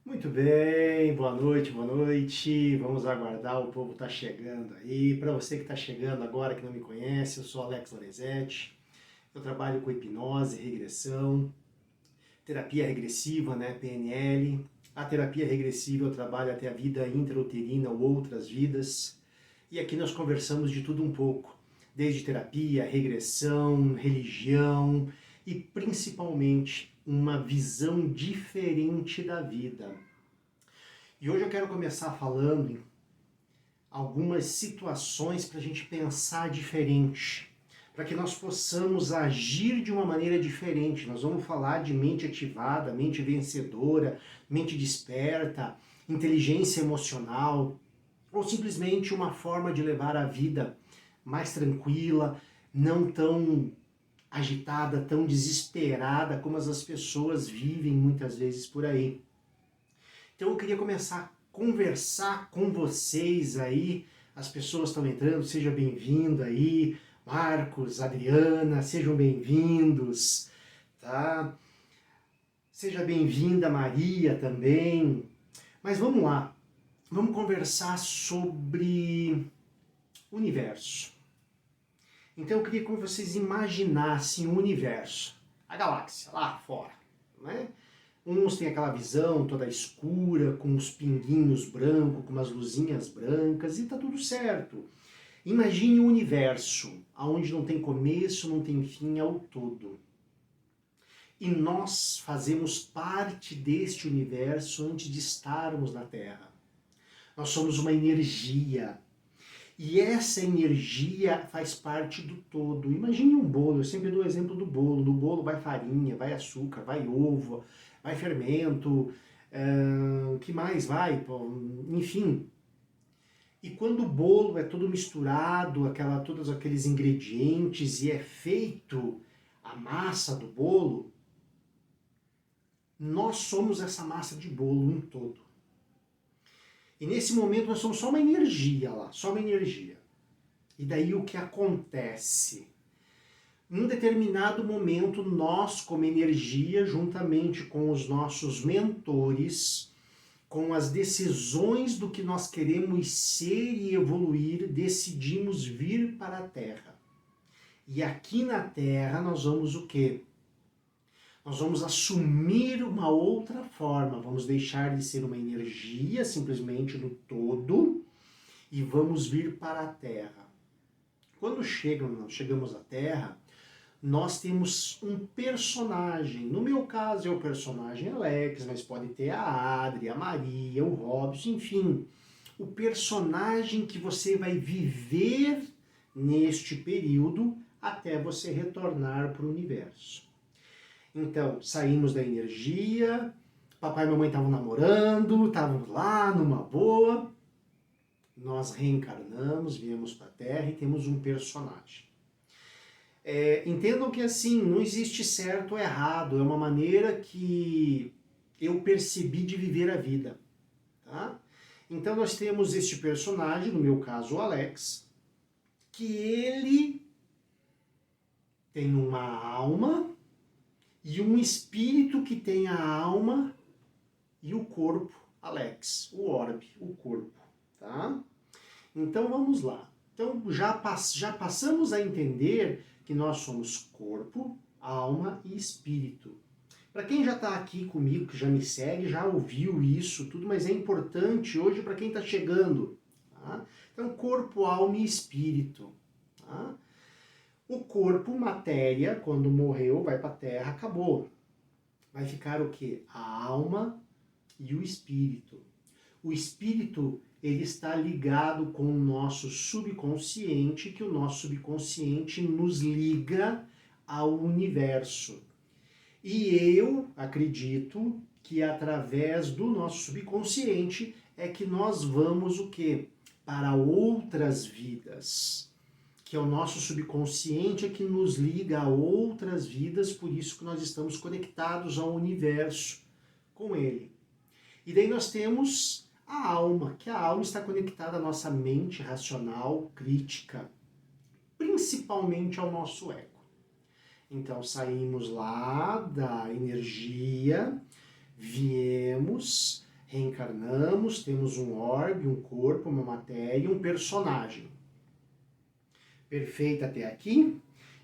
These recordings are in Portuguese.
Muito bem, boa noite, boa noite. Vamos aguardar, o povo está chegando aí. Para você que está chegando agora, que não me conhece, eu sou Alex Lorenzetti. Eu trabalho com hipnose, regressão, terapia regressiva, né, PNL. A terapia regressiva eu trabalho até a vida intrauterina ou outras vidas. E aqui nós conversamos de tudo um pouco, desde terapia, regressão, religião e principalmente uma visão diferente da vida. E hoje eu quero começar falando em algumas situações para a gente pensar diferente, para que nós possamos agir de uma maneira diferente. Nós vamos falar de mente ativada, mente vencedora, mente desperta, inteligência emocional, ou simplesmente uma forma de levar a vida mais tranquila, não tão agitada, tão desesperada como as pessoas vivem muitas vezes por aí. Então eu queria começar a conversar com vocês aí, as pessoas estão entrando, seja bem-vindo aí, Marcos, Adriana, sejam bem-vindos, tá? Seja bem-vinda Maria também. Mas vamos lá, vamos conversar sobre o universo. Então eu queria que vocês imaginassem o universo, a galáxia lá fora, né? Uns têm aquela visão toda escura, com os pinguinhos brancos, com umas luzinhas brancas, e tá tudo certo. Imagine um universo, onde não tem começo, não tem fim, é o todo. E nós fazemos parte deste universo antes de estarmos na Terra. Nós somos uma energia. E essa energia faz parte do todo. Imagine um bolo, eu sempre dou o exemplo do bolo. No bolo vai farinha, vai açúcar, vai ovo, vai fermento, que mais vai? Enfim. E quando o bolo é todo misturado, todos aqueles ingredientes e é feito a massa do bolo, nós somos essa massa de bolo um todo. E nesse momento nós somos só uma energia lá, só uma energia. E daí o que acontece? Em um determinado momento, nós, como energia, juntamente com os nossos mentores, com as decisões do que nós queremos ser e evoluir, decidimos vir para a Terra. E aqui na Terra nós vamos o quê? Nós vamos assumir uma outra forma, vamos deixar de ser uma energia, simplesmente no todo, e vamos vir para a Terra. Quando chegamos à Terra, nós temos um personagem. No meu caso é o personagem Alex, mas pode ter a Adri, a Maria, o Robson, enfim. O personagem que você vai viver neste período até você retornar para o universo. Então, saímos da energia, papai e mamãe estavam namorando, estavam lá numa boa. Nós reencarnamos, viemos para a Terra e temos um personagem. Entendam que assim, não existe certo ou errado, é uma maneira que eu percebi de viver a vida. Tá? Então nós temos este personagem, no meu caso o Alex, que ele tem uma alma e um espírito que tem a alma e o corpo, Alex, o orbe, o corpo. Tá? Então vamos lá. Então já passamos a entender que nós somos corpo, alma e espírito. Para quem já está aqui comigo, que já me segue, já ouviu isso tudo, mas é importante hoje para quem está chegando. Tá? Então corpo, alma e espírito. Tá? O corpo, matéria, quando morreu, vai para a terra, acabou. Vai ficar o quê? A alma e o espírito. O espírito, ele está ligado com o nosso subconsciente, que o nosso subconsciente nos liga ao universo. E eu acredito que através do nosso subconsciente é que nós vamos o quê? Para outras vidas. Que é o nosso subconsciente é que nos liga a outras vidas, por isso que nós estamos conectados ao universo com ele. E daí nós temos a alma, que a alma está conectada à nossa mente racional, crítica, principalmente ao nosso ego. Então saímos lá da energia, viemos, Reencarnamos, temos um orbe, um corpo, uma matéria, um personagem. Perfeito até aqui?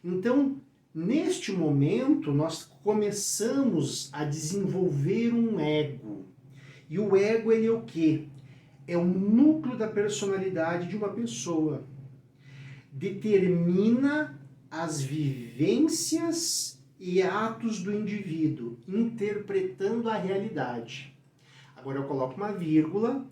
Então, neste momento, nós começamos a desenvolver um ego. E o ego, ele é o quê? É o núcleo da personalidade de uma pessoa. Determina as vivências e atos do indivíduo, interpretando a realidade. Agora eu coloco uma vírgula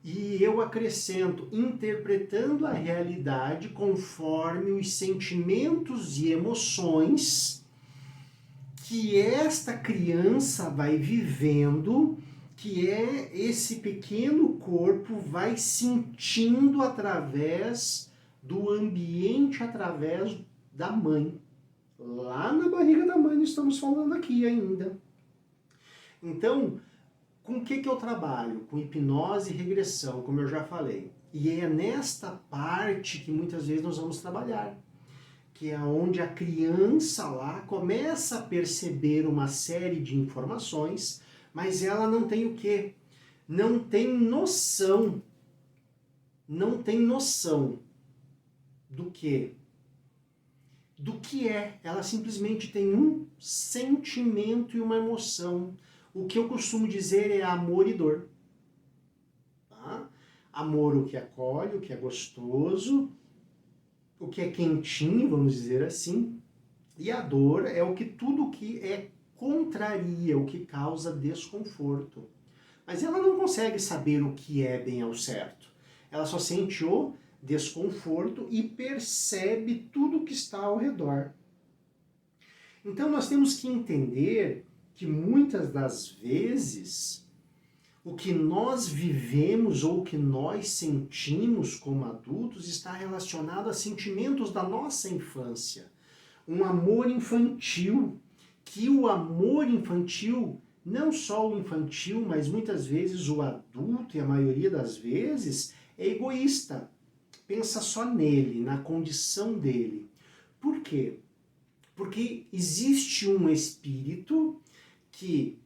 e eu acrescento, interpretando a realidade conforme os sentimentos e emoções que esta criança vai vivendo, que é esse pequeno corpo vai sentindo através do ambiente, através da mãe. Lá na barriga da mãe estamos falando aqui ainda. Então, com o que eu trabalho? Com hipnose e regressão, como eu já falei. E é nesta parte que muitas vezes nós vamos trabalhar, que é onde a criança lá começa a perceber uma série de informações, mas ela não tem o quê? Não tem noção. Não tem noção do quê? Do que é. Ela simplesmente tem um sentimento e uma emoção. O que eu costumo dizer é amor e dor. Tá? Amor, o que acolhe, o que é gostoso, o que é quentinho, vamos dizer assim. E a dor é o que tudo que é contraria, o que causa desconforto. Mas ela não consegue saber o que é bem ao certo. Ela só sente o desconforto e percebe tudo que está ao redor. Então nós temos que entender que muitas das vezes o que nós vivemos ou o que nós sentimos como adultos está relacionado a sentimentos da nossa infância. Um amor infantil, que o amor infantil, não só o infantil, mas muitas vezes o adulto, e a maioria das vezes, é egoísta. Pensa só nele, na condição dele. Por quê? Porque existe um espírito que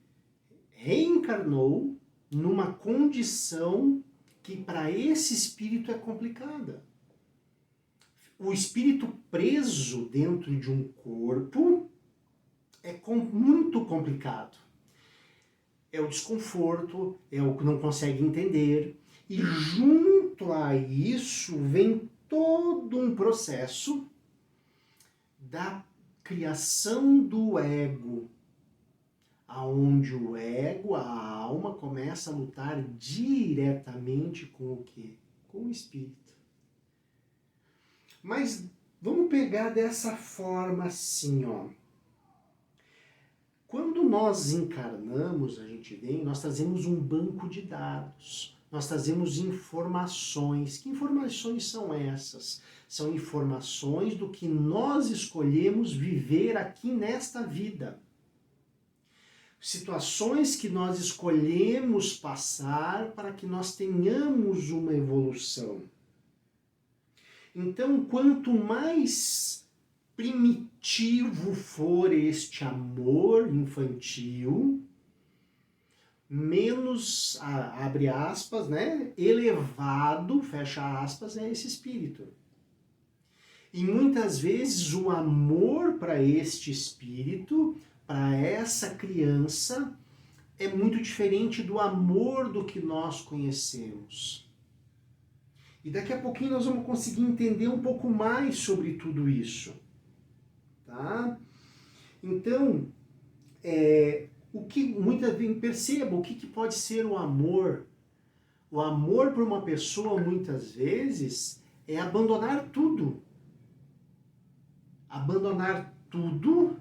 reencarnou numa condição que para esse espírito é complicada. O espírito preso dentro de um corpo é muito complicado. É o desconforto, é o que não consegue entender. E junto a isso vem todo um processo da criação do ego, aonde o ego, a alma, começa a lutar diretamente com o quê? Com o espírito. Mas vamos pegar dessa forma assim, ó. Quando nós encarnamos, a gente vem, nós trazemos um banco de dados. Nós trazemos informações. Que informações são essas? São informações do que nós escolhemos viver aqui nesta vida. Situações que nós escolhemos passar para que nós tenhamos uma evolução. Então, quanto mais primitivo for este amor infantil, menos, abre aspas, né, elevado, fecha aspas, é esse espírito. E muitas vezes o amor para este espírito, para essa criança, é muito diferente do amor do que nós conhecemos. E daqui a pouquinho nós vamos conseguir entender um pouco mais sobre tudo isso. Tá? Então, o que muitas vezes perceba o que pode ser o amor. O amor por uma pessoa, muitas vezes, é abandonar tudo. Abandonar tudo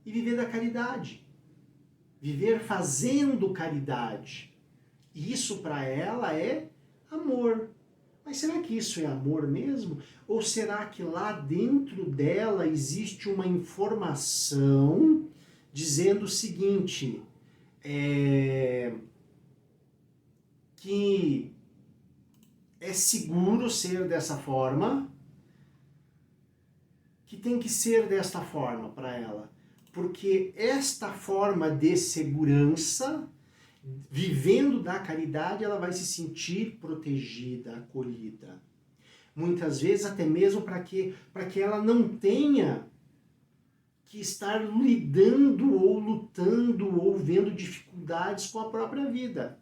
e viver da caridade. Viver fazendo caridade. E isso para ela é amor. Mas será que isso é amor mesmo? Ou será que lá dentro dela existe uma informação dizendo o seguinte, que é seguro ser dessa forma, que tem que ser desta forma para ela? Porque esta forma de segurança vivendo da caridade, ela vai se sentir protegida, acolhida. Muitas vezes até mesmo para que ela não tenha que estar lidando ou lutando ou vendo dificuldades com a própria vida.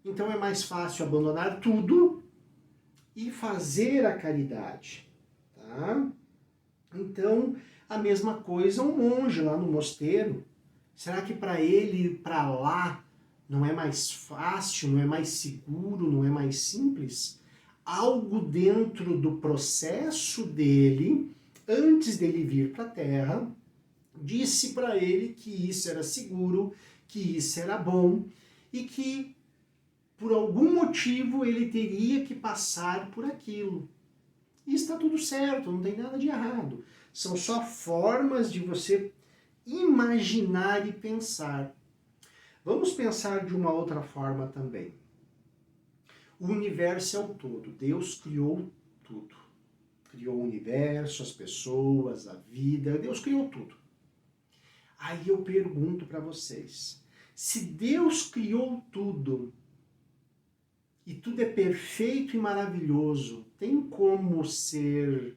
Então é mais fácil abandonar tudo e fazer a caridade, tá? Então, a mesma coisa um monge lá no mosteiro. Será que para ele ir para lá não é mais fácil, não é mais seguro, não é mais simples? Algo dentro do processo dele, antes dele vir para a Terra, disse para ele que isso era seguro, que isso era bom e que por algum motivo ele teria que passar por aquilo. E está tudo certo, não tem nada de errado. São só formas de você imaginar e pensar. Vamos pensar de uma outra forma também. O universo é o todo. Deus criou tudo. Criou o universo, as pessoas, a vida. Deus criou tudo. Aí eu pergunto para vocês, se Deus criou tudo, e tudo é perfeito e maravilhoso, tem como ser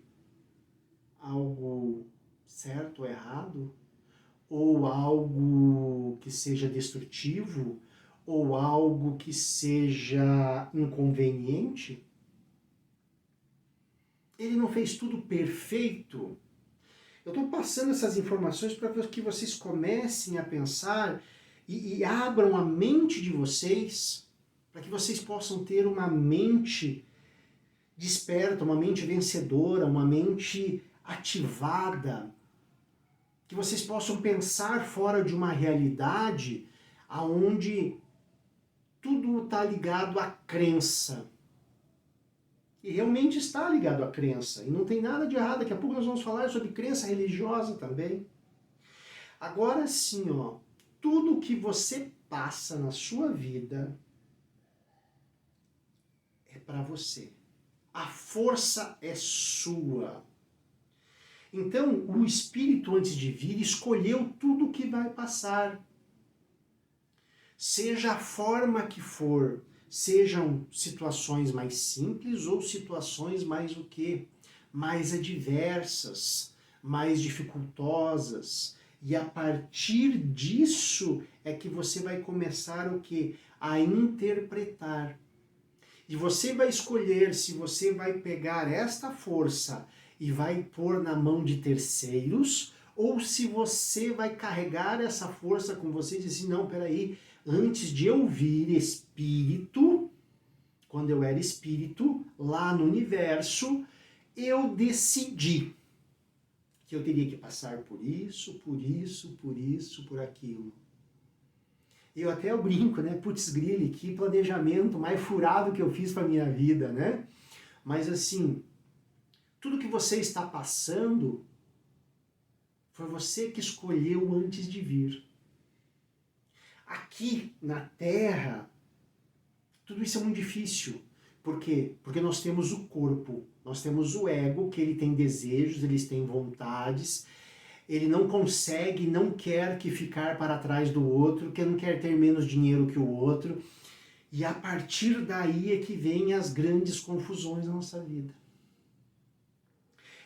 algo certo ou errado? Ou algo que seja destrutivo? Ou algo que seja inconveniente? Ele não fez tudo perfeito? Eu estou passando essas informações para que vocês comecem a pensar e abram a mente de vocês, para que vocês possam ter uma mente desperta, uma mente vencedora, uma mente ativada, que vocês possam pensar fora de uma realidade onde tudo está ligado à crença. E realmente está ligado à crença. E não tem nada de errado. Daqui a pouco nós vamos falar sobre crença religiosa também. Agora sim, ó, tudo que você passa na sua vida é para você. A força é sua. Então, o Espírito, antes de vir, escolheu tudo o que vai passar. Seja a forma que for, sejam situações mais simples ou situações mais o quê? Mais adversas, mais dificultosas. E a partir disso é que você vai começar o quê? A interpretar. E você vai escolher se você vai pegar esta força e vai pôr na mão de terceiros, ou se você vai carregar essa força com você e dizer assim, não, peraí, antes de eu vir espírito, quando eu era espírito, lá no universo, eu decidi que eu teria que passar por isso, por isso, por isso, por aquilo. Eu brinco, né? Putz grille, que planejamento mais furado que eu fiz para minha vida, né? Mas assim, tudo que você está passando foi você que escolheu antes de vir. Aqui na Terra, tudo isso é muito difícil. Por quê? Porque nós temos o corpo, nós temos o ego, que ele tem desejos, ele tem vontades, ele não consegue, não quer que ficar para trás do outro, que não quer ter menos dinheiro que o outro. E a partir daí é que vem as grandes confusões na nossa vida.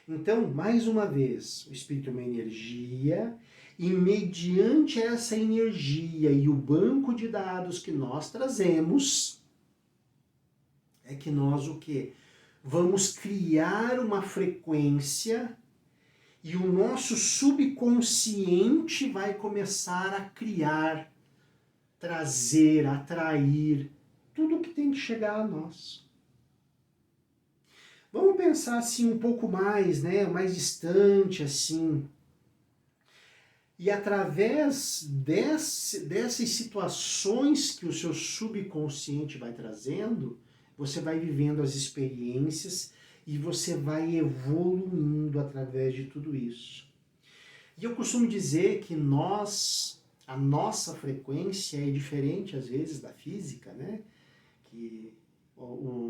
Então, mais uma vez, o Espírito é uma energia, e mediante essa energia e o banco de dados que nós trazemos, é que nós o quê? Vamos criar uma frequência e o nosso subconsciente vai começar a criar, trazer, atrair tudo que tem que chegar a nós. Vamos pensar assim um pouco mais, né, mais distante assim. E através dessas situações que o seu subconsciente vai trazendo, você vai vivendo as experiências e você vai evoluindo através de tudo isso. E eu costumo dizer que a nossa frequência é diferente às vezes da física, né? Que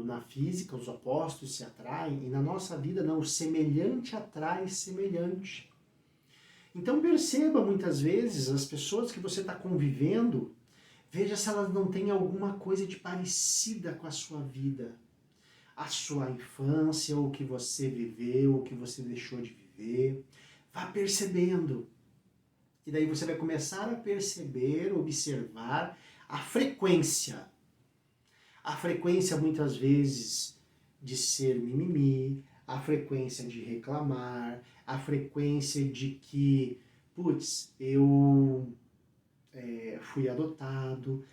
na física os opostos se atraem, e na nossa vida não, o semelhante atrai semelhante. Então perceba muitas vezes as pessoas que você está convivendo, Veja se ela não tem alguma coisa de parecida com a sua vida. A sua infância, o que você viveu, o que você deixou de viver. Vá percebendo. E daí você vai começar a perceber, observar a frequência. A frequência, muitas vezes, de ser mimimi, a frequência de reclamar, a frequência de que, putz, eu fui adotado,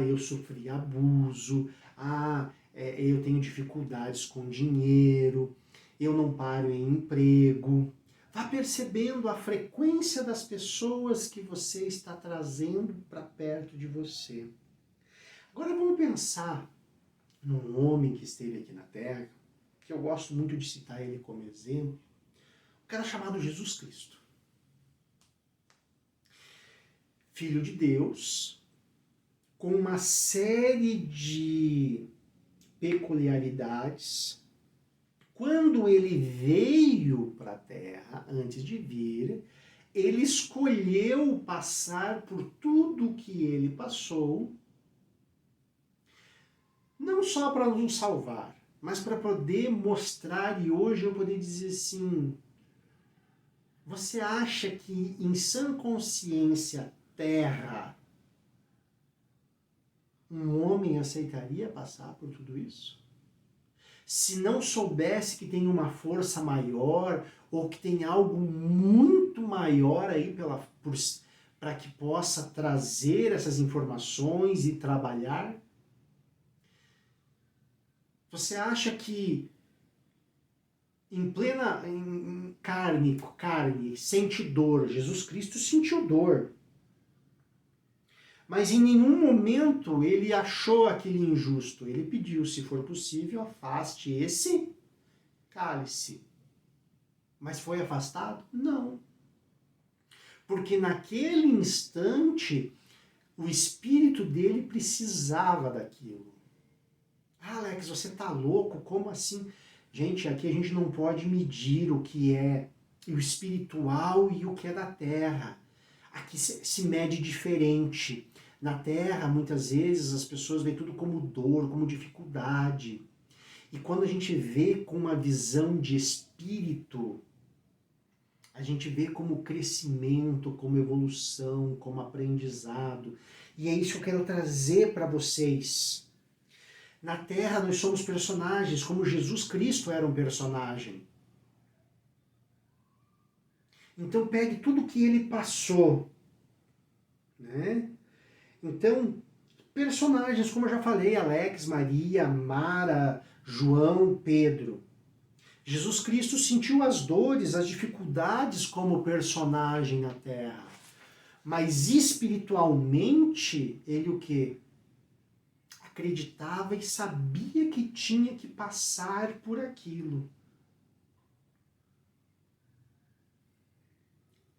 eu sofri abuso, eu tenho dificuldades com dinheiro, eu não paro em emprego. Vá percebendo a frequência das pessoas que você está trazendo para perto de você. Agora vamos pensar num homem que esteve aqui na Terra, que eu gosto muito de citar ele como exemplo, um cara chamado Jesus Cristo. Filho de Deus, com uma série de peculiaridades. Quando ele veio para a Terra, antes de vir, ele escolheu passar por tudo que ele passou, não só para nos salvar, mas para poder mostrar, e hoje eu poder dizer assim, você acha que em sã consciência Terra, um homem aceitaria passar por tudo isso? Se não soubesse que tem uma força maior, ou que tem algo muito maior aí para que possa trazer essas informações e trabalhar? Você acha que em plena carne, sente dor? Jesus Cristo sentiu dor. Mas em nenhum momento ele achou aquele injusto. Ele pediu, se for possível, afaste esse cálice. Mas foi afastado? Não. Porque naquele instante, o espírito dele precisava daquilo. Alex, você tá louco? Como assim? Gente, aqui a gente não pode medir o que é o espiritual e o que é da terra. Aqui se mede diferente. Na Terra, muitas vezes, as pessoas veem tudo como dor, como dificuldade. E quando a gente vê com uma visão de espírito, a gente vê como crescimento, como evolução, como aprendizado. E é isso que eu quero trazer para vocês. Na Terra, nós somos personagens, como Jesus Cristo era um personagem. Então, pegue tudo que ele passou, né? Então, personagens, como eu já falei, Alex, Maria, Mara, João, Pedro. Jesus Cristo sentiu as dores, as dificuldades como personagem na Terra. Mas espiritualmente, ele o quê? Acreditava e sabia que tinha que passar por aquilo.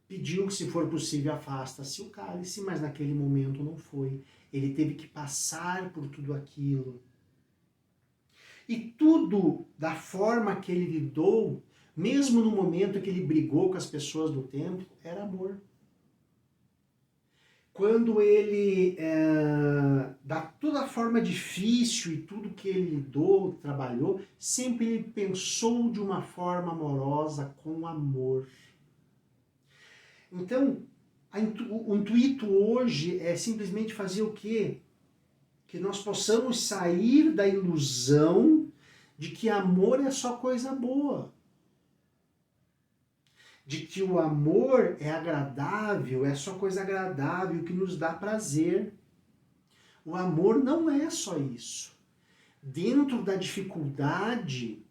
Pediu que, se for possível, afasta-se o cálice, mas naquele momento não foi. Ele teve que passar por tudo aquilo. E tudo da forma que ele lidou, mesmo no momento que ele brigou com as pessoas do templo, era amor. Quando ele, da toda forma difícil e tudo que ele lidou, trabalhou, sempre ele pensou de uma forma amorosa, com amor. Então, o intuito hoje é simplesmente fazer o quê? Que nós possamos sair da ilusão de que amor é só coisa boa. De que o amor é agradável, é só coisa agradável, que nos dá prazer. O amor não é só isso. Dentro da dificuldade,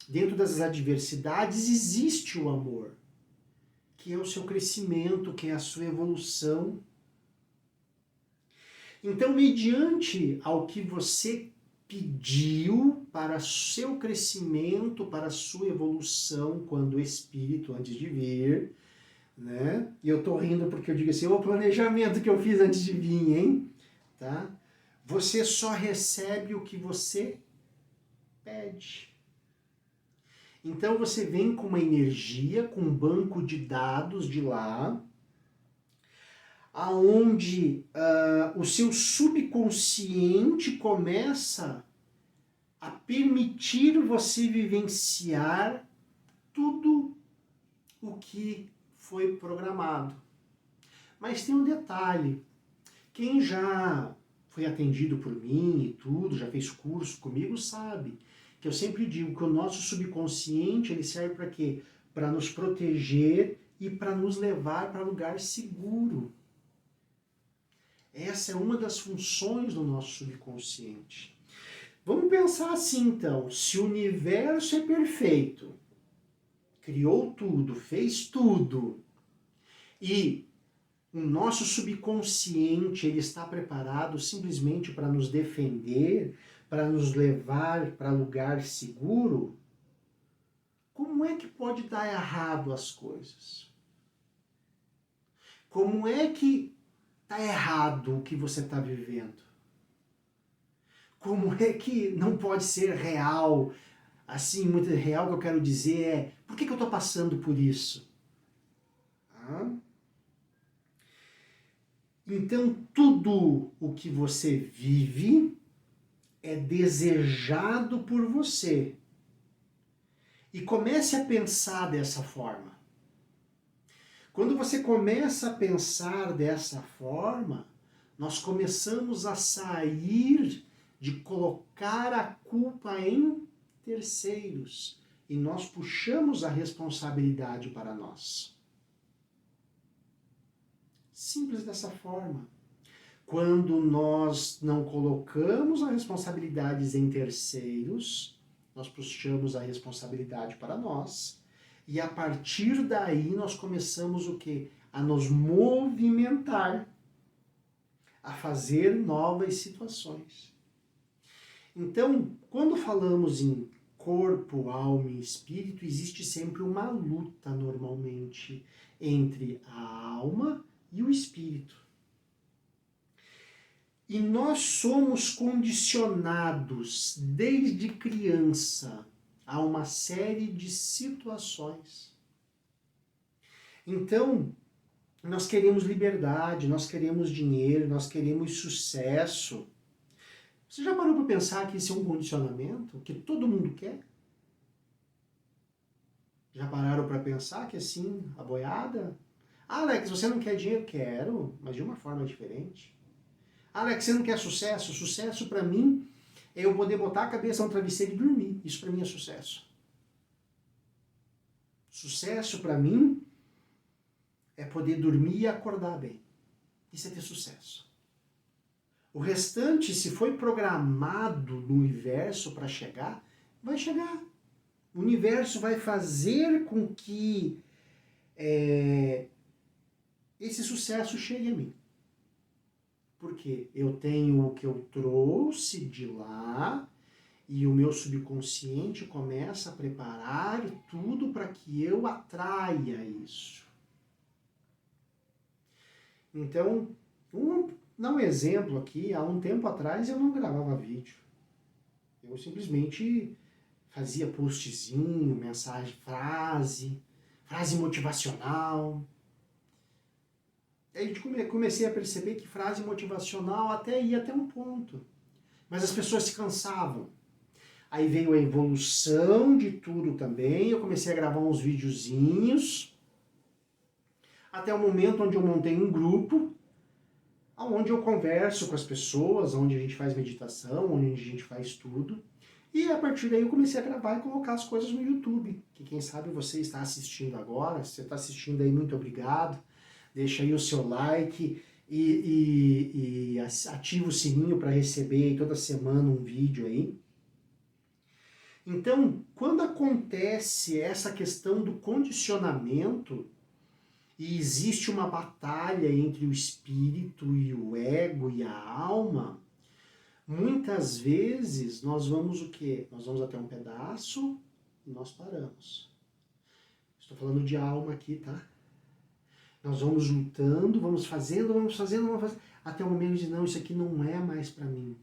dentro das adversidades, existe o amor, que é o seu crescimento, que é a sua evolução. Então, mediante ao que você pediu para seu crescimento, para sua evolução, quando espírito, antes de vir, né? E eu tô rindo porque eu digo assim, o planejamento que eu fiz antes de vir, hein? Tá? Você só recebe o que você pede. Então você vem com uma energia, com um banco de dados de lá, aonde o seu subconsciente começa a permitir você vivenciar tudo o que foi programado. Mas tem um detalhe, quem já foi atendido por mim e tudo, já fez curso comigo, sabe que eu sempre digo que o nosso subconsciente ele serve para quê? Para nos proteger e para nos levar para lugar seguro. Essa é uma das funções do nosso subconsciente. Vamos pensar assim então, se o universo é perfeito, criou tudo, fez tudo, e o nosso subconsciente ele está preparado simplesmente para nos defender, para nos levar para lugar seguro, como é que pode dar errado as coisas? Como é que está errado o que você está vivendo? Como é que não pode ser real? Assim, muito real que eu quero dizer é, por que eu estou passando por isso? Então, tudo o que você vive é desejado por você. E comece a pensar dessa forma. Quando você começa a pensar dessa forma, nós começamos a sair de colocar a culpa em terceiros e nós puxamos a responsabilidade para nós. Simples dessa forma. Quando nós não colocamos as responsabilidades em terceiros, nós puxamos a responsabilidade para nós e a partir daí nós começamos o quê? A nos movimentar, a fazer novas situações. Então, quando falamos em corpo, alma e espírito, existe sempre uma luta normalmente entre a alma e o espírito. E nós somos condicionados desde criança a uma série de situações. Então, nós queremos liberdade, nós queremos dinheiro, nós queremos sucesso. Você já parou para pensar que isso é um condicionamento que todo mundo quer? Já pararam para pensar que assim, a boiada? Ah, Alex, você não quer dinheiro? Quero, mas de uma forma diferente. Ah, Alex, você não quer sucesso? Sucesso para mim é eu poder botar a cabeça no travesseiro e dormir. Isso para mim é sucesso. Sucesso para mim é poder dormir e acordar bem. Isso é ter sucesso. O restante, se foi programado no universo para chegar, vai chegar. O universo vai fazer com que esse sucesso chegue a mim. Porque eu tenho o que eu trouxe de lá e o meu subconsciente começa a preparar tudo para que eu atraia isso. Então, vou dar um exemplo aqui. Há um tempo atrás eu não gravava vídeo. Eu simplesmente fazia postzinho, mensagem, frase motivacional. Aí comecei a perceber que frase motivacional até ia até um ponto. Mas as pessoas se cansavam. Aí veio a evolução de tudo também. Eu comecei a gravar uns videozinhos. Até o momento onde eu montei um grupo, onde eu converso com as pessoas, onde a gente faz meditação, onde a gente faz tudo. E a partir daí eu comecei a gravar e colocar as coisas no YouTube. Que quem sabe você está assistindo agora. Se você está assistindo aí, muito obrigado. Deixa aí o seu like e ativa o sininho para receber toda semana um vídeo aí. Então, quando acontece essa questão do condicionamento e existe uma batalha entre o espírito e o ego e a alma, muitas vezes nós vamos o quê? Nós vamos até um pedaço e nós paramos. Estou falando de alma aqui, tá? Nós vamos lutando, vamos fazendo, até o momento de não, isso aqui não é mais para mim.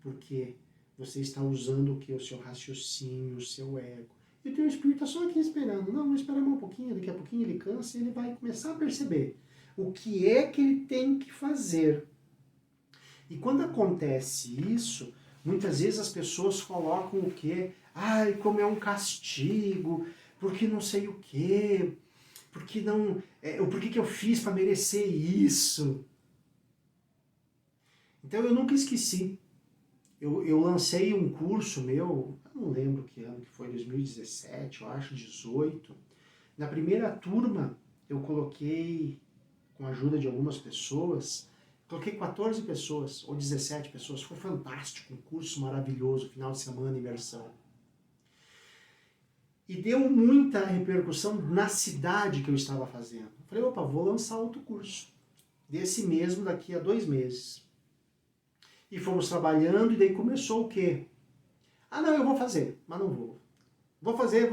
Porque você está usando o que? O seu raciocínio, o seu ego. E o teu espírito está só aqui esperando. Não, espera mais um pouquinho, daqui a pouquinho ele cansa e ele vai começar a perceber. o que é que ele tem que fazer. E quando acontece isso, muitas vezes as pessoas colocam o quê? Ai, como é um castigo, porque não sei o quê, porque não, por que eu fiz para merecer isso? Então eu nunca esqueci. Eu lancei um curso meu, eu não lembro que ano que foi, 2017, eu acho, 18. Na primeira turma eu coloquei, com a ajuda de algumas pessoas, coloquei 14 pessoas, ou 17 pessoas, foi fantástico, um curso maravilhoso, final de semana, imersão. E deu muita repercussão na cidade que eu estava fazendo. Falei, opa, vou lançar outro curso, desse mesmo daqui a 2 meses. E fomos trabalhando, e daí começou o quê? Ah, não, eu vou fazer, mas não vou. Vou fazer,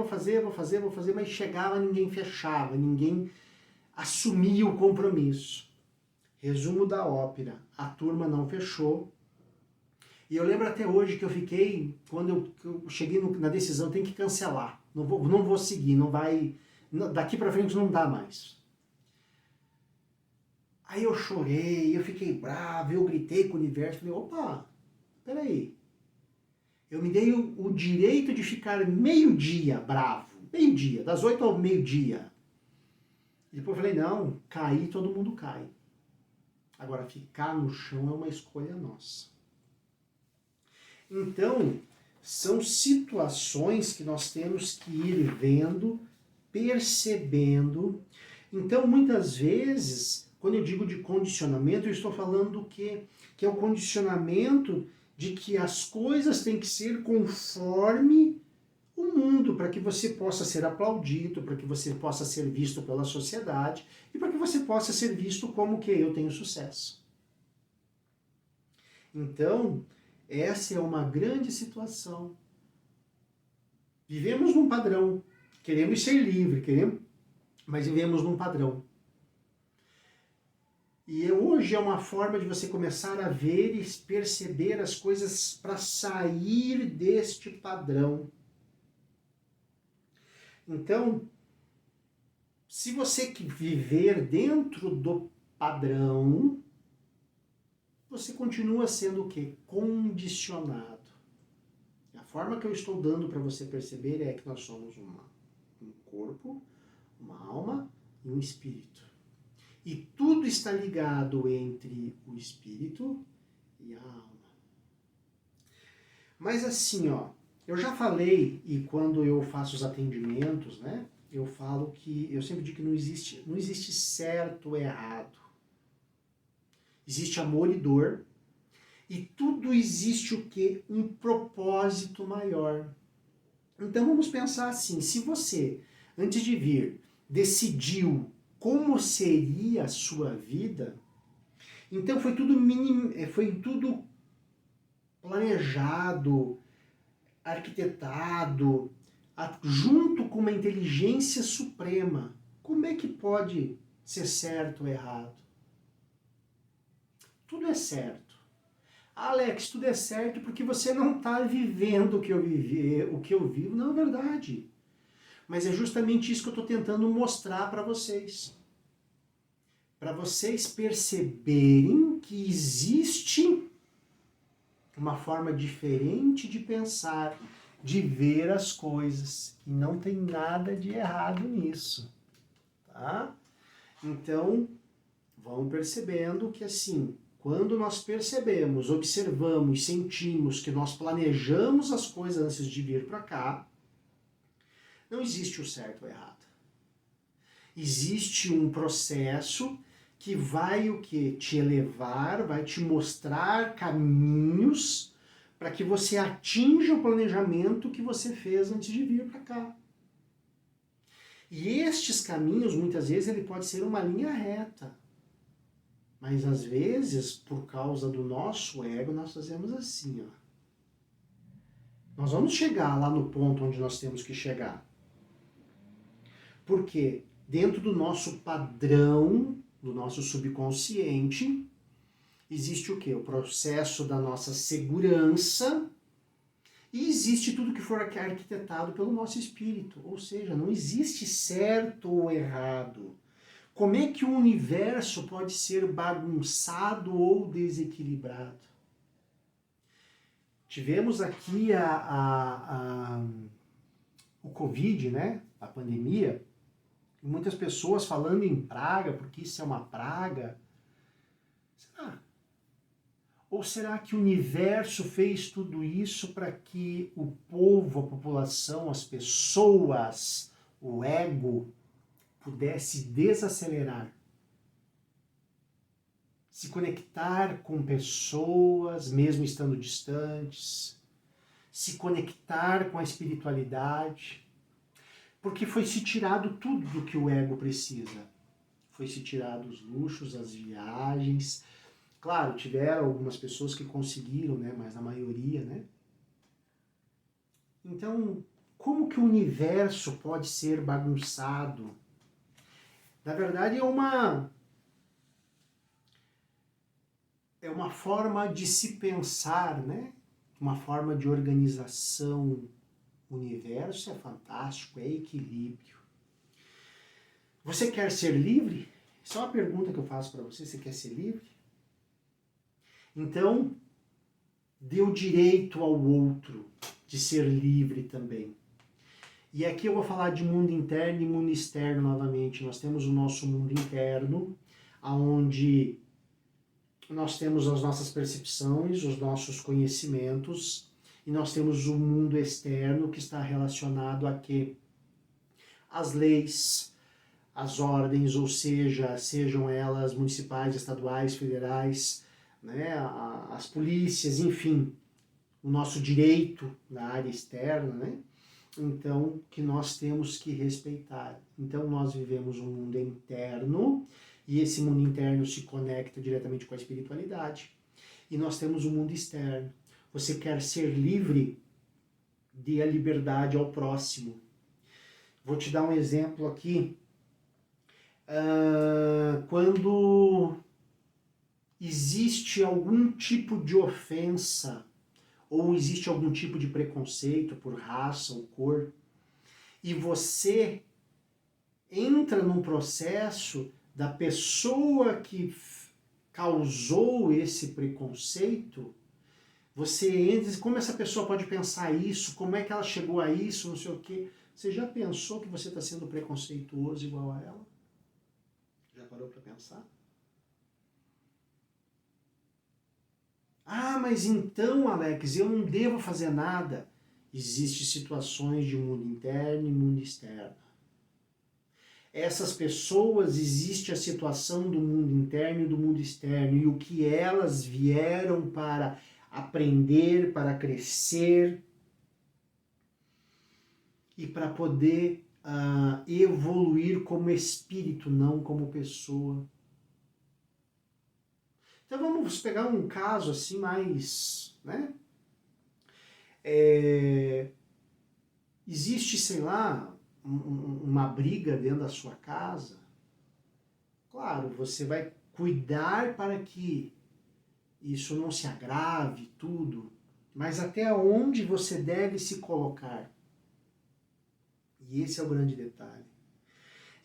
mas chegava, ninguém fechava, ninguém assumia o compromisso. Resumo da ópera, a turma não fechou. E eu lembro até hoje que eu fiquei, quando eu cheguei na decisão, tem que cancelar. Não vou seguir, não vai, daqui para frente não dá mais. Aí eu chorei, eu fiquei bravo, eu gritei com o universo, falei, opa, peraí. Eu me dei o direito de ficar meio-dia bravo, meio-dia, das 8 ao meio-dia. E depois eu falei, não, cair todo mundo cai. Agora, ficar no chão é uma escolha nossa. Então, são situações que nós temos que ir vendo, percebendo. Então, muitas vezes, quando eu digo de condicionamento, eu estou falando do quê? Que é o condicionamento de que as coisas têm que ser conforme o mundo, para que você possa ser aplaudido, para que você possa ser visto pela sociedade e para que você possa ser visto como que eu tenho sucesso. Então, essa é uma grande situação. Vivemos num padrão, queremos ser livres, mas vivemos num padrão. E hoje é uma forma de você começar a ver e perceber as coisas para sair deste padrão. Então, se você viver dentro do padrão, você continua sendo o quê? Condicionado. A forma que eu estou dando para você perceber é que nós somos um corpo, uma alma e um espírito. E tudo está ligado entre o espírito e a alma. Mas assim, ó, eu já falei, e quando eu faço os atendimentos, né, eu falo que, eu sempre digo que não existe certo ou errado. Existe amor e dor, e tudo existe o quê? Um propósito maior. Então vamos pensar assim, se você, antes de vir, decidiu como seria a sua vida, então foi tudo planejado, arquitetado, junto com uma inteligência suprema. Como é que pode ser certo ou errado? Tudo é certo. Alex, tudo é certo porque você não está vivendo o que eu vivi, o que eu vivo. Não é verdade. Mas é justamente isso que eu estou tentando mostrar para vocês. Para vocês perceberem que existe uma forma diferente de pensar, de ver as coisas. E não tem nada de errado nisso. Tá? Então, vão percebendo que assim, quando nós percebemos, observamos, sentimos que nós planejamos as coisas antes de vir para cá, não existe o certo ou errado. Existe um processo que vai o quê? Te elevar, vai te mostrar caminhos para que você atinja o planejamento que você fez antes de vir para cá. E estes caminhos, muitas vezes, ele pode ser uma linha reta. Mas às vezes, por causa do nosso ego, nós fazemos assim, ó. Nós vamos chegar lá no ponto onde nós temos que chegar. Porque dentro do nosso padrão, do nosso subconsciente, existe o quê? O processo da nossa segurança e existe tudo que for arquitetado pelo nosso espírito. Ou seja, não existe certo ou errado. Como é que o universo pode ser bagunçado ou desequilibrado? Tivemos aqui o Covid, né? A pandemia, e muitas pessoas falando em praga, porque isso é uma praga. Será? Ou será que o universo fez tudo isso para que o povo, a população, as pessoas, o ego, pudesse desacelerar? Se conectar com pessoas, mesmo estando distantes, se conectar com a espiritualidade, porque foi se tirado tudo do que o ego precisa. Foi se tirado os luxos, as viagens. Claro, tiveram algumas pessoas que conseguiram, né? Mas a maioria, né? Então, como que o universo pode ser bagunçado? Na verdade, é uma forma de se pensar, né? Uma forma de organização. O universo é fantástico, é equilíbrio. Você quer ser livre? Só uma pergunta que eu faço para você. Você quer ser livre? Então, dê o direito ao outro de ser livre também. E aqui eu vou falar de mundo interno e mundo externo novamente. Nós temos o nosso mundo interno, onde nós temos as nossas percepções, os nossos conhecimentos, e nós temos o mundo externo que está relacionado a quê? As leis, as ordens, ou seja, sejam elas municipais, estaduais, federais, né, as polícias, enfim, o nosso direito na área externa, né? Então, que nós temos que respeitar. Então, nós vivemos um mundo interno, e esse mundo interno se conecta diretamente com a espiritualidade. E nós temos o mundo externo. Você quer ser livre? Dê a liberdade ao próximo. Vou te dar um exemplo aqui. Quando existe algum tipo de ofensa, ou existe algum tipo de preconceito por raça ou cor, e você entra num processo da pessoa que causou esse preconceito, você entra e diz, como essa pessoa pode pensar isso, como é que ela chegou a isso, não sei o quê. Você já pensou que você está sendo preconceituoso igual a ela? Já parou para pensar? Ah, mas então, Alex, eu não devo fazer nada. Existem situações de mundo interno e mundo externo. Essas pessoas, existe a situação do mundo interno e do mundo externo, e o que elas vieram para aprender, para crescer e para poder evoluir como espírito, não como pessoa. Então vamos pegar um caso assim mais, né? Existe, sei lá, uma briga dentro da sua casa. Claro, você vai cuidar para que isso não se agrave, tudo. Mas até onde você deve se colocar? E esse é o grande detalhe.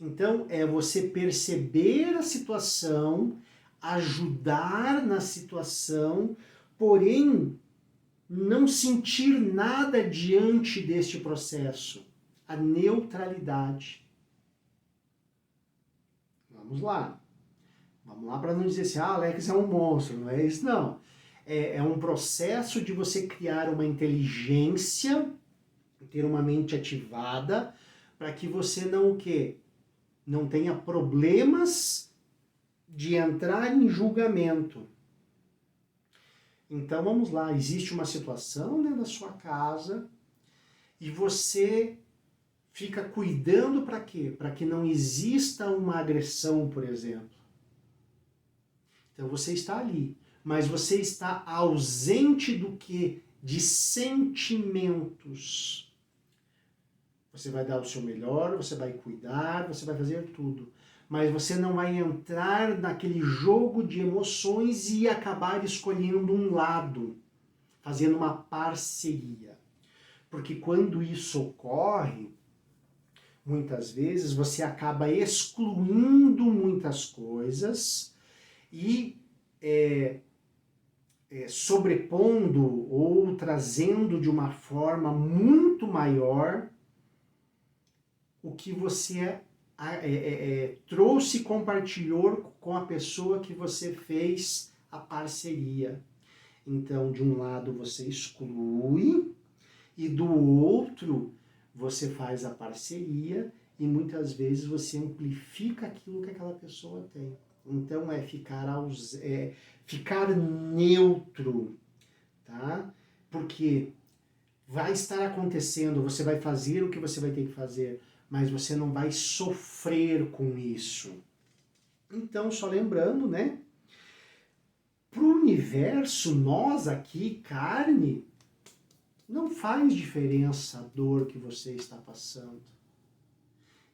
Então, é você perceber a situação, ajudar na situação, porém, não sentir nada diante deste processo. A neutralidade. Vamos lá. Vamos lá para não dizer assim, Alex é um monstro. Não é isso, não. É um processo de você criar uma inteligência, ter uma mente ativada, para que você não o quê? Não tenha problemas de entrar em julgamento. Então vamos lá, existe uma situação dentro da sua casa e você fica cuidando para quê? Para que não exista uma agressão, por exemplo. Então você está ali, mas você está ausente do quê? De sentimentos. Você vai dar o seu melhor, você vai cuidar, você vai fazer tudo. Mas você não vai entrar naquele jogo de emoções e acabar escolhendo um lado, fazendo uma parceria. Porque quando isso ocorre, Muitas vezes você acaba excluindo muitas coisas e sobrepondo ou trazendo de uma forma muito maior o que você trouxe e compartilhou com a pessoa que você fez a parceria. Então, de um lado você exclui e do outro você faz a parceria e muitas vezes você amplifica aquilo que aquela pessoa tem. Então ficar neutro, tá? Porque vai estar acontecendo, você vai fazer o que você vai ter que fazer, mas você não vai sofrer com isso. Então, só lembrando, né? Para o universo, nós aqui, carne, não faz diferença a dor que você está passando.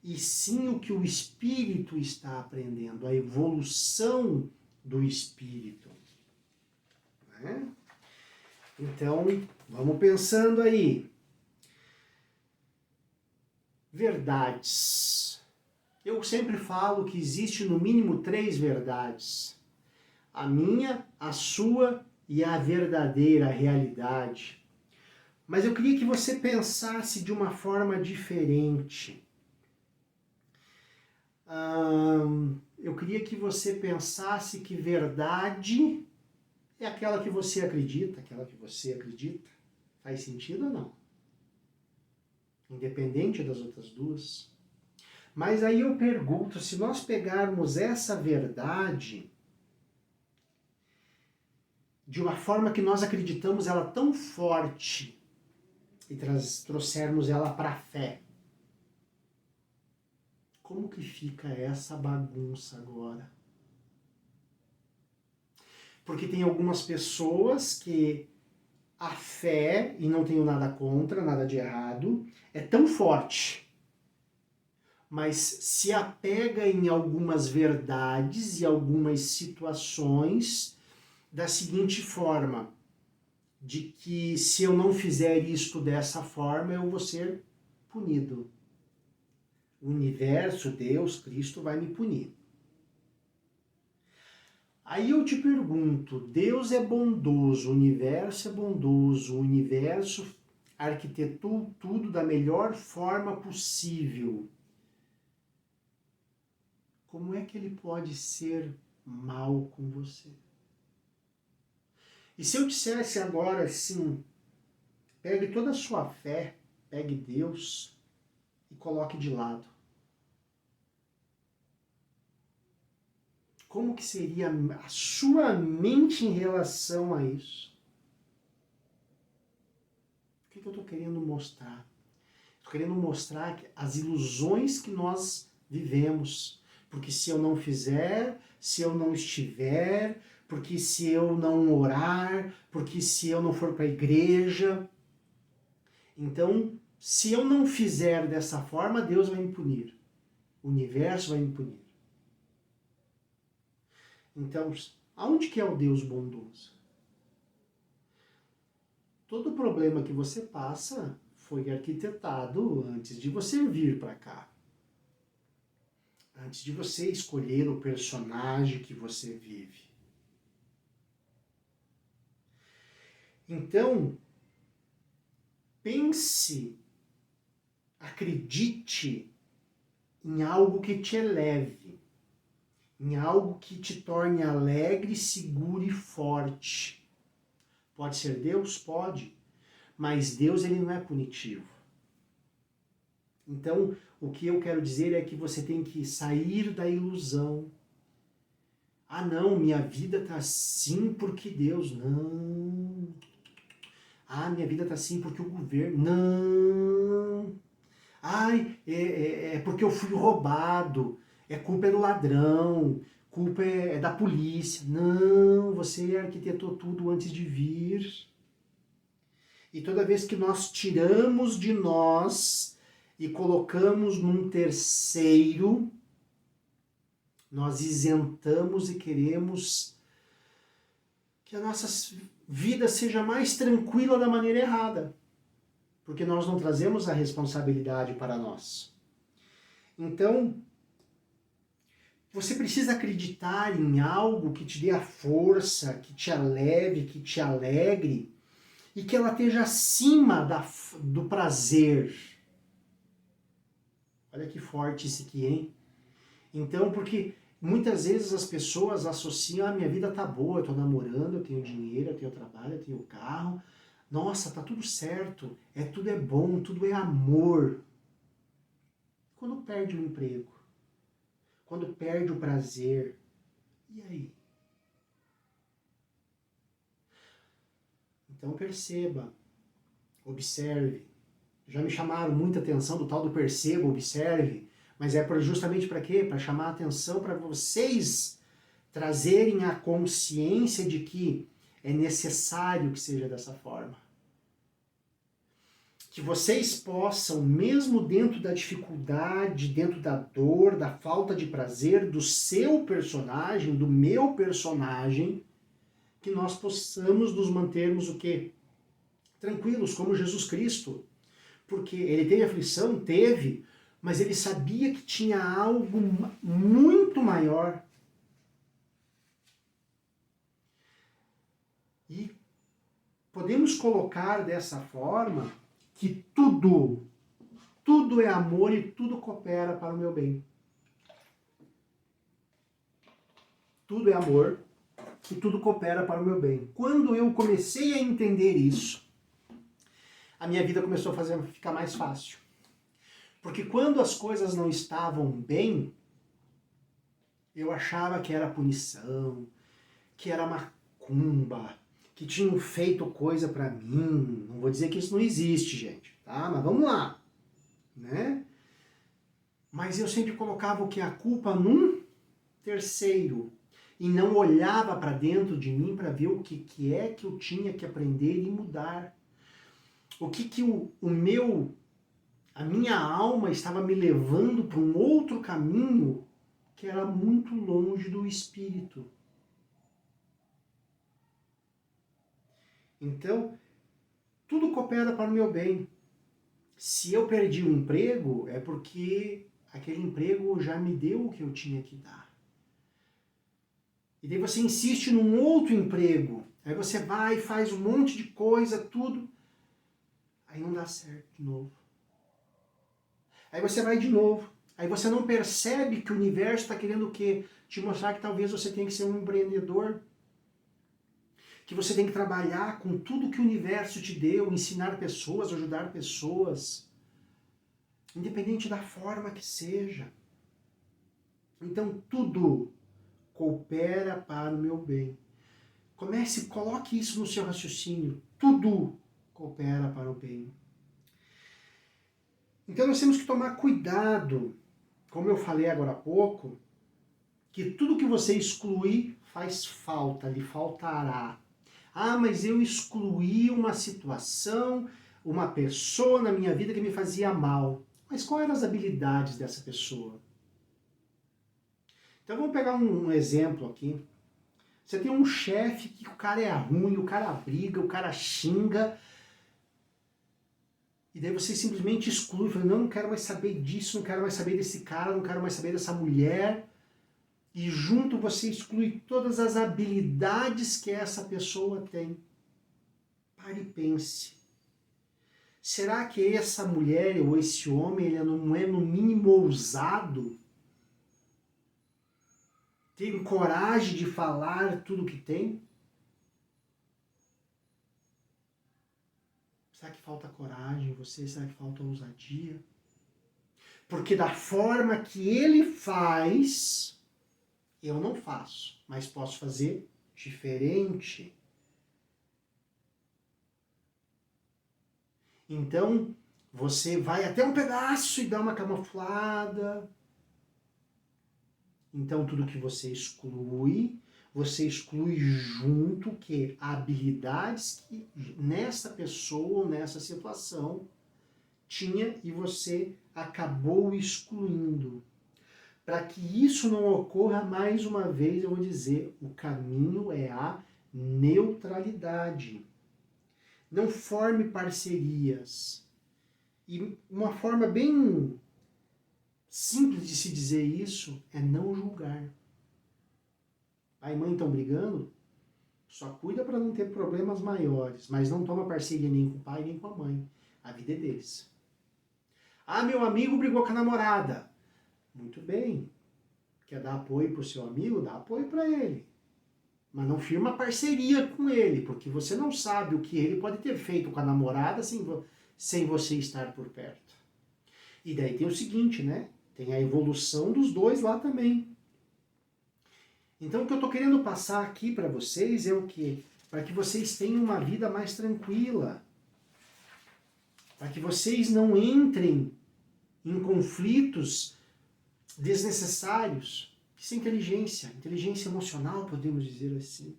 E sim o que o espírito está aprendendo, a evolução do espírito. Né? Então, vamos pensando aí. Verdades. Eu sempre falo que existe no mínimo 3 verdades. A minha, a sua e a verdadeira realidade. Mas eu queria que você pensasse de uma forma diferente. Eu queria que você pensasse que verdade é aquela que você acredita, Faz sentido ou não? Independente das outras duas. Mas aí eu pergunto, se nós pegarmos essa verdade de uma forma que nós acreditamos ela tão forte e trouxermos ela para a fé, como que fica essa bagunça agora? Porque tem algumas pessoas que a fé, e não tenho nada contra, nada de errado, é tão forte, mas se apega em algumas verdades e algumas situações da seguinte forma, de que se eu não fizer isto dessa forma, eu vou ser punido. O universo, Deus, Cristo vai me punir. Aí eu te pergunto, Deus é bondoso, o universo é bondoso, o universo arquitetou tudo da melhor forma possível. Como é que ele pode ser mal com você? E se eu dissesse agora assim, pegue toda a sua fé, pegue Deus e coloque de lado. Como que seria a sua mente em relação a isso? O que eu estou querendo mostrar? Estou querendo mostrar as ilusões que nós vivemos. Porque se eu não fizer, se eu não estiver, porque se eu não orar, porque se eu não for para a igreja. Então, se eu não fizer dessa forma, Deus vai me punir. O universo vai me punir. Então, aonde que é o Deus bondoso? Todo problema que você passa foi arquitetado antes de você vir para cá. Antes de você escolher o personagem que você vive. Então, pense, acredite em algo que te eleve, em algo que te torne alegre, seguro e forte. Pode ser Deus? Pode. Mas Deus, ele não é punitivo. Então, o que eu quero dizer é que você tem que sair da ilusão. Ah, não, minha vida tá assim porque Deus. Não. Ah, minha vida tá assim porque o governo. Não. Ai, é porque eu fui roubado. Culpa é do ladrão. Culpa é da polícia. Não, você arquitetou tudo antes de vir. E toda vez que nós tiramos de nós e colocamos num terceiro, nós isentamos e queremos que a nossa vida seja mais tranquila da maneira errada. Porque nós não trazemos a responsabilidade para nós. Então, você precisa acreditar em algo que te dê a força, que te aleve, que te alegre e que ela esteja acima do prazer. Olha que forte isso aqui, hein? Então, porque muitas vezes as pessoas associam, a minha vida tá boa, eu tô namorando, eu tenho dinheiro, eu tenho trabalho, eu tenho carro. Nossa, tá tudo certo, tudo é bom, tudo é amor. Quando perde o emprego, quando perde o prazer, e aí? Então perceba, observe. Já me chamaram muita atenção do tal do perceba, observe, mas justamente para quê? Para chamar a atenção para vocês trazerem a consciência de que é necessário que seja dessa forma. Que vocês possam, mesmo dentro da dificuldade, dentro da dor, da falta de prazer do seu personagem, do meu personagem, que nós possamos nos mantermos o quê? Tranquilos, como Jesus Cristo. Porque ele teve aflição? Teve, mas ele sabia que tinha algo muito maior. E podemos colocar dessa forma que tudo é amor e tudo coopera para o meu bem. Tudo é amor e tudo coopera para o meu bem. Quando eu comecei a entender isso, a minha vida começou a ficar mais fácil. Porque quando as coisas não estavam bem, eu achava que era punição, que era macumba, que tinham feito coisa pra mim. Não vou dizer que isso não existe, gente, tá? Mas vamos lá, né? Mas eu sempre colocava o que? A culpa num terceiro. E não olhava para dentro de mim para ver o que é que eu tinha que aprender e mudar. O que a minha alma estava me levando para um outro caminho que era muito longe do espírito. Então, tudo coopera para o meu bem. Se eu perdi o emprego, é porque aquele emprego já me deu o que eu tinha que dar. E daí você insiste num outro emprego. Aí você vai e faz um monte de coisa, tudo. Aí não dá certo de novo. Aí você vai de novo. Aí você não percebe que o universo está querendo o quê? Te mostrar que talvez você tenha que ser um empreendedor. Que você tem que trabalhar com tudo que o universo te deu, ensinar pessoas, ajudar pessoas. Independente da forma que seja. Então tudo coopera para o meu bem. Coloque isso no seu raciocínio. Tudo coopera para o bem. Então nós temos que tomar cuidado, como eu falei agora há pouco, que tudo que você excluir faz falta, lhe faltará. Ah, mas eu excluí uma situação, uma pessoa na minha vida que me fazia mal. Mas quais eram as habilidades dessa pessoa? Então vamos pegar um exemplo aqui. Você tem um chefe que o cara é ruim, o cara briga, o cara xinga, e daí você simplesmente exclui, fala, não quero mais saber disso, não quero mais saber desse cara, não quero mais saber dessa mulher. E junto você exclui todas as habilidades que essa pessoa tem. Pare e pense. Será que essa mulher ou esse homem ele não é no mínimo ousado? Tem coragem de falar tudo que tem? Será que falta coragem em você? Será que falta ousadia? Porque da forma que ele faz, eu não faço, mas posso fazer diferente. Então, você vai até um pedaço e dá uma camuflada. Então, tudo que você exclui junto que habilidades que nessa pessoa, nessa situação, tinha e você acabou excluindo. Para que isso não ocorra, mais uma vez eu vou dizer, o caminho é a neutralidade. Não forme parcerias. E uma forma bem simples de se dizer isso é não julgar. Pai e mãe estão brigando, só cuida para não ter problemas maiores, mas não toma parceria nem com o pai nem com a mãe. A vida é deles. Ah, meu amigo brigou com a namorada. Muito bem. Quer dar apoio para o seu amigo? Dá apoio para ele. Mas não firma parceria com ele, porque você não sabe o que ele pode ter feito com a namorada sem você estar por perto. E daí tem o seguinte, né? Tem a evolução dos dois lá também. Então o que eu estou querendo passar aqui para vocês é o quê? Para que vocês tenham uma vida mais tranquila. Para que vocês não entrem em conflitos desnecessários. Isso é inteligência emocional, podemos dizer assim.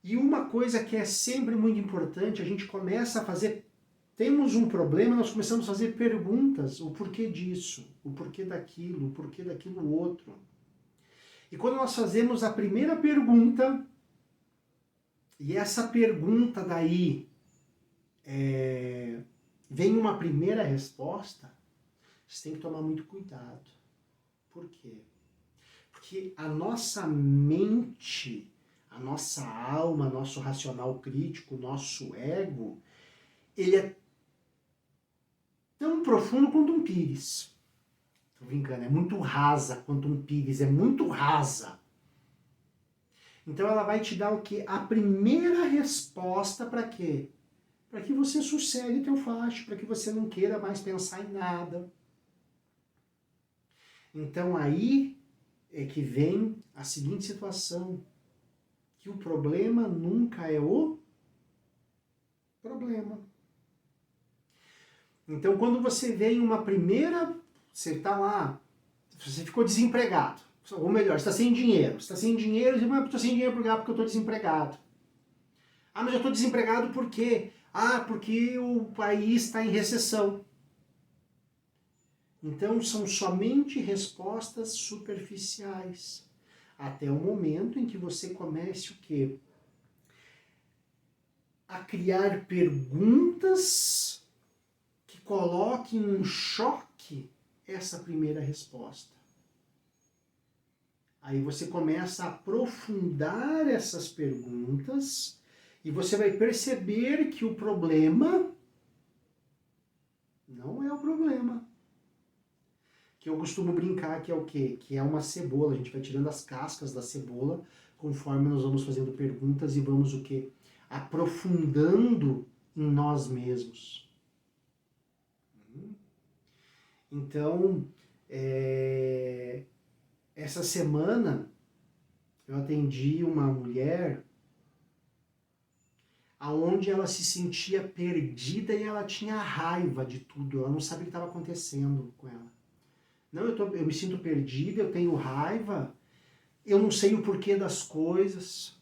E uma coisa que é sempre muito importante, a gente começa a fazer, temos um problema, nós começamos a fazer perguntas, o porquê disso, o porquê daquilo outro. E quando nós fazemos a primeira pergunta, e essa pergunta daí vem uma primeira resposta, você tem que tomar muito cuidado. Por quê? Porque a nossa mente, a nossa alma, nosso racional crítico, nosso ego, ele é tão profundo quanto um pires. Tô brincando, é muito rasa quanto um pires, é muito rasa. Então ela vai te dar o quê? A primeira resposta para quê? Para que você sossegue teu facho, para que você não queira mais pensar em nada. Então aí é que vem a seguinte situação, que o problema nunca é o problema. Então quando você vem uma primeira, você está lá, você ficou desempregado, ou melhor, você está sem dinheiro, você estou sem dinheiro porque eu estou desempregado. Ah, mas eu estou desempregado por quê? Ah, porque o país está em recessão. Então são somente respostas superficiais. Até o momento em que você comece o quê? A criar perguntas que coloquem em choque essa primeira resposta. Aí você começa a aprofundar essas perguntas e você vai perceber que o problema não é o problema. Que eu costumo brincar que é o quê? Que é uma cebola. A gente vai tirando as cascas da cebola conforme nós vamos fazendo perguntas e vamos o quê? Aprofundando em nós mesmos. Então, essa semana eu atendi uma mulher aonde ela se sentia perdida e ela tinha raiva de tudo. Ela não sabia o que estava acontecendo com ela. Não, eu me sinto perdida, eu tenho raiva, eu não sei o porquê das coisas.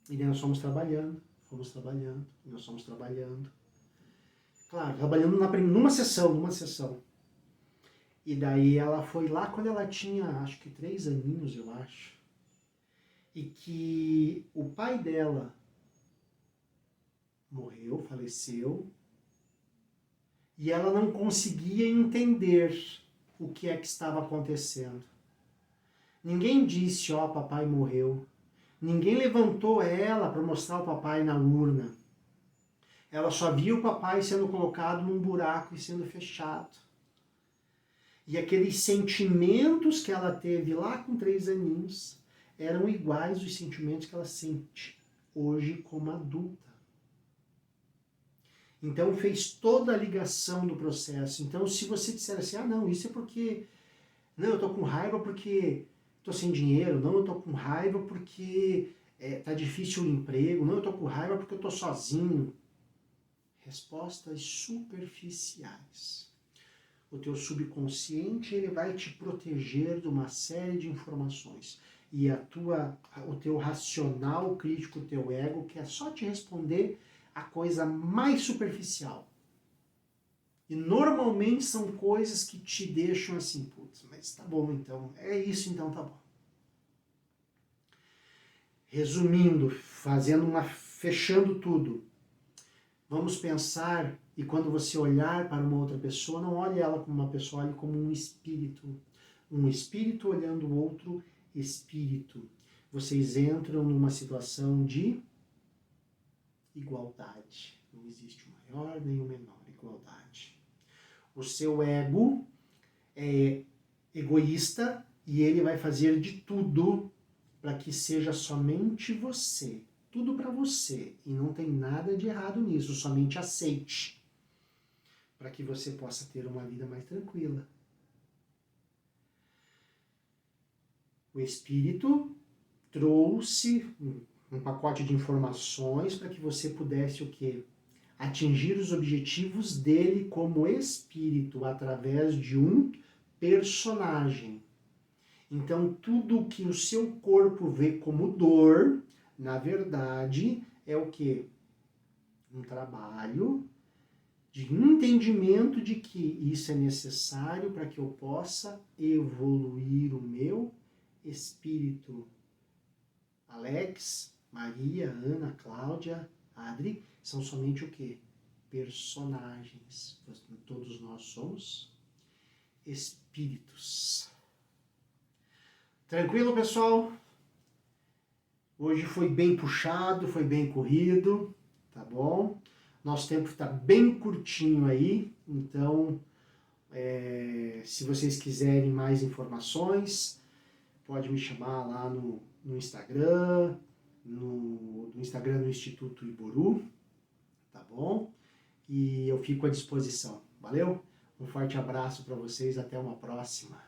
E daí nós fomos trabalhando. Claro, trabalhando numa sessão. E daí ela foi lá quando ela tinha, acho que 3 aninhos, eu acho. E que o pai dela morreu, faleceu, e ela não conseguia entender o que é que estava acontecendo. Ninguém disse, ó, papai morreu. Ninguém levantou ela para mostrar o papai na urna. Ela só via o papai sendo colocado num buraco e sendo fechado. E aqueles sentimentos que ela teve lá com 3 aninhos eram iguais aos sentimentos que ela sente hoje como adulta. Então fez toda a ligação do processo. Então se você disser assim, ah não, isso é porque... Não, eu tô com raiva porque tô sem dinheiro. Não, eu tô com raiva porque tá difícil o emprego. Não, eu tô com raiva porque eu tô sozinho. Respostas superficiais. O teu subconsciente ele vai te proteger de uma série de informações. E o teu racional crítico, o teu ego, quer só te responder a coisa mais superficial. E normalmente são coisas que te deixam assim, putz, mas tá bom então, é isso então, tá bom. Resumindo, fechando tudo, vamos pensar E quando você olhar para uma outra pessoa, não olhe ela como uma pessoa, olhe como um espírito. Um espírito olhando o outro espírito. Vocês entram numa situação de igualdade. Não existe o maior nem o menor, igualdade. O seu ego é egoísta e ele vai fazer de tudo para que seja somente você. Tudo para você. E não tem nada de errado nisso, somente aceite. Para que você possa ter uma vida mais tranquila. O Espírito trouxe um pacote de informações para que você pudesse o quê? Atingir os objetivos dele como espírito através de um personagem. Então, tudo que o seu corpo vê como dor, na verdade, é o quê? Um trabalho de entendimento de que isso é necessário para que eu possa evoluir o meu espírito. Alex, Maria, Ana, Cláudia, Adri, são somente o quê? Personagens. Todos nós somos espíritos. Tranquilo, pessoal? Hoje foi bem puxado, foi bem corrido, tá bom? Nosso tempo está bem curtinho aí, então se vocês quiserem mais informações, pode me chamar lá no Instagram, no Instagram do Instituto Iboru, tá bom? E eu fico à disposição, valeu? Um forte abraço para vocês, até uma próxima.